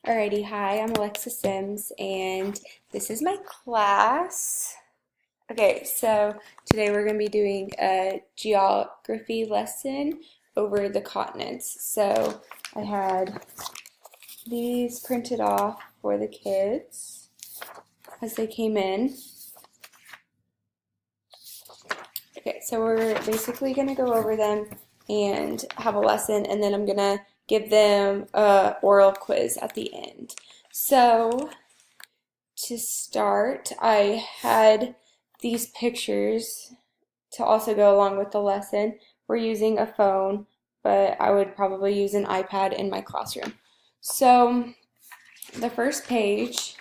Alrighty, hi, I'm Alexa Sims, and this is my class. Okay, so today we're going to be doing a geography lesson over the continents. So I had these printed off for the kids as they came in. Okay, so we're basically going to go over them and have a lesson, and then I'm going to give them a oral quiz at the end. So to start, I had these pictures to also go along with the lesson. We're using a phone, but I would probably use an iPad in my classroom. So the first page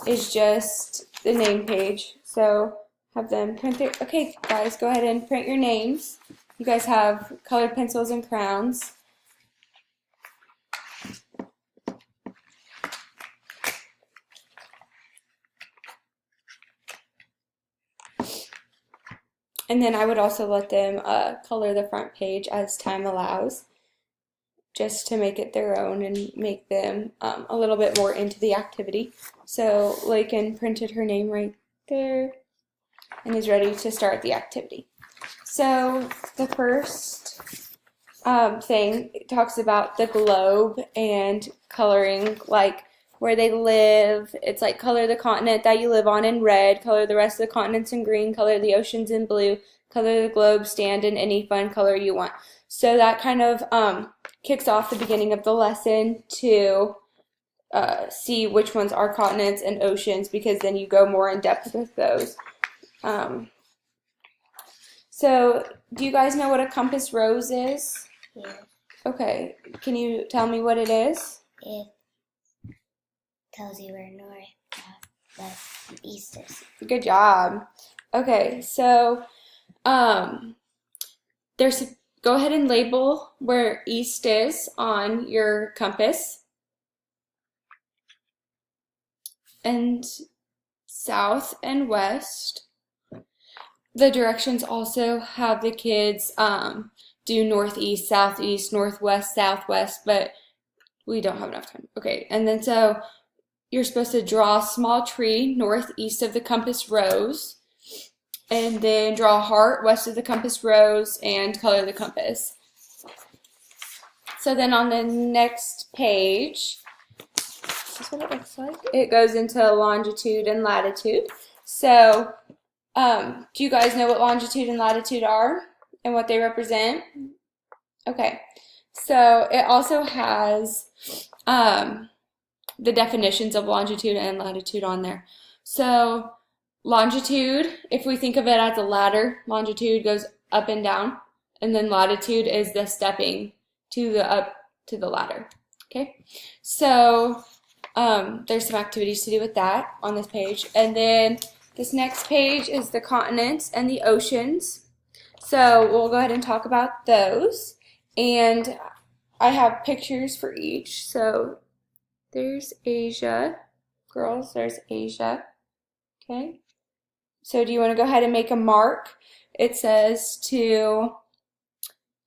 is just the name page. So have them print their, okay guys, go ahead and print your names. You guys have colored pencils and crayons. And then I would also let them color the front page as time allows, just to make it their own and make them a little bit more into the activity. So Lakin printed her name right there and is ready to start the activity. So the first thing talks about the globe and coloring, like where they live. It's like color the continent that you live on in red, color the rest of the continents in green, color the oceans in blue, color the globe stand in any fun color you want. So that kind of kicks off the beginning of the lesson to see which ones are continents and oceans, because then you go more in depth with those. So do you guys know what a compass rose is? Yeah. Okay, can you tell me what it is? It tells you where north, south, west, and east is. Good job. Okay, so there's go ahead and label where east is on your compass, and south and west. The directions also have the kids do northeast, southeast, northwest, southwest, but we don't have enough time. Okay, and then so you're supposed to draw a small tree northeast of the compass rose, and then draw a heart west of the compass rose and color the compass. So then on the next page, this is what it looks like. It goes into longitude and latitude. So do you guys know what longitude and latitude are and what they represent? Okay, so it also has the definitions of longitude and latitude on there. So longitude, if we think of it as a ladder, longitude goes up and down, and then latitude is the stepping to the up to the ladder. Okay, so there's some activities to do with that on this page. And then this next page is the continents and the oceans. So we'll go ahead and talk about those. And I have pictures for each. So there's Asia. Girls, there's Asia. Okay. So do you want to go ahead and make a mark? It says to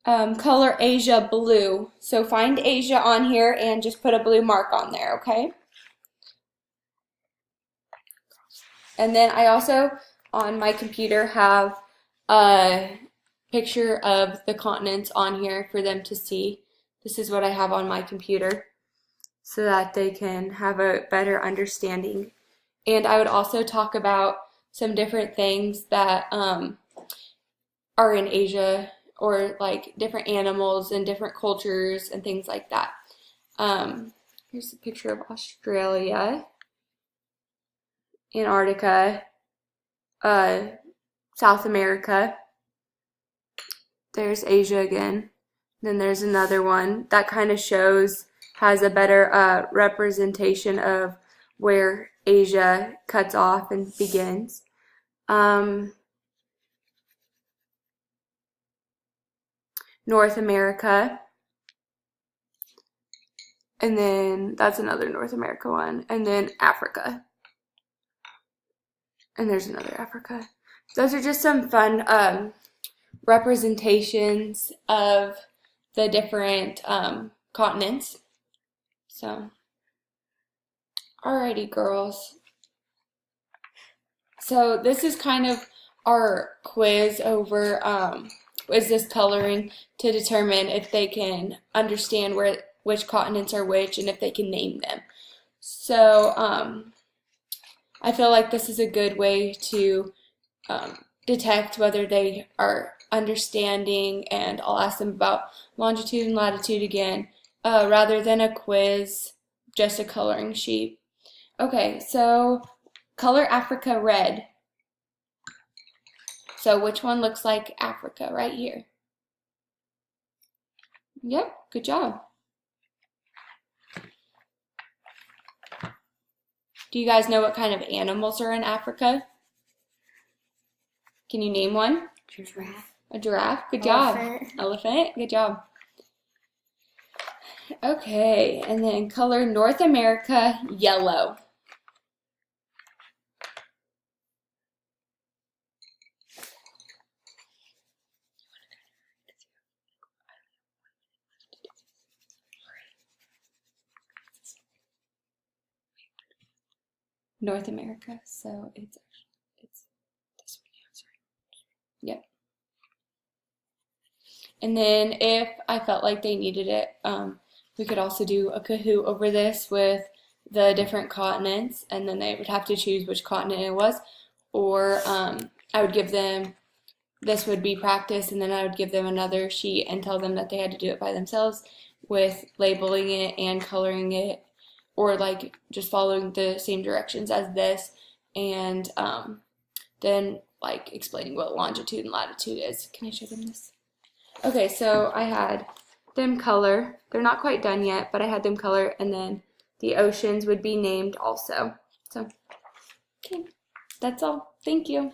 color Asia blue. So find Asia on here and just put a blue mark on there, okay? And then I also, on my computer, have a picture of the continents on here for them to see. This is what I have on my computer so that they can have a better understanding. And I would also talk about some different things that are in Asia, or like different animals and different cultures and things like that. Here's a picture of Australia, Antarctica, South America. There's Asia again. Then there's another one that kind of has a better representation of where Asia cuts off and begins. North America. And then that's another North America one. And then Africa. And there's another Africa. Those are just some fun representations of the different continents. So Alrighty, girls. So this is kind of our quiz over is this coloring to determine if they can understand which continents are which and if they can name them. So I feel like this is a good way to detect whether they are understanding, and I'll ask them about longitude and latitude again, rather than a quiz, just a coloring sheet. Okay, so color Africa red. So which one looks like Africa right here? Yep, good job. Do you guys know what kind of animals are in Africa? Can you name one? Giraffe. A giraffe, good job. Elephant. Elephant, good job. Okay, and then color North America yellow. North America, so it's this one, yeah, sorry. Yep. And then if I felt like they needed it, we could also do a Kahoot over this with the different continents, and then they would have to choose which continent it was, or I would give them, this would be practice, and then I would give them another sheet and tell them that they had to do it by themselves with labeling it and coloring it, or like just following the same directions as this, and then like explaining what longitude and latitude is. Can I show them this? Okay, so I had them color. They're not quite done yet, but I had them color, and then the oceans would be named also. So, okay, that's all. Thank you.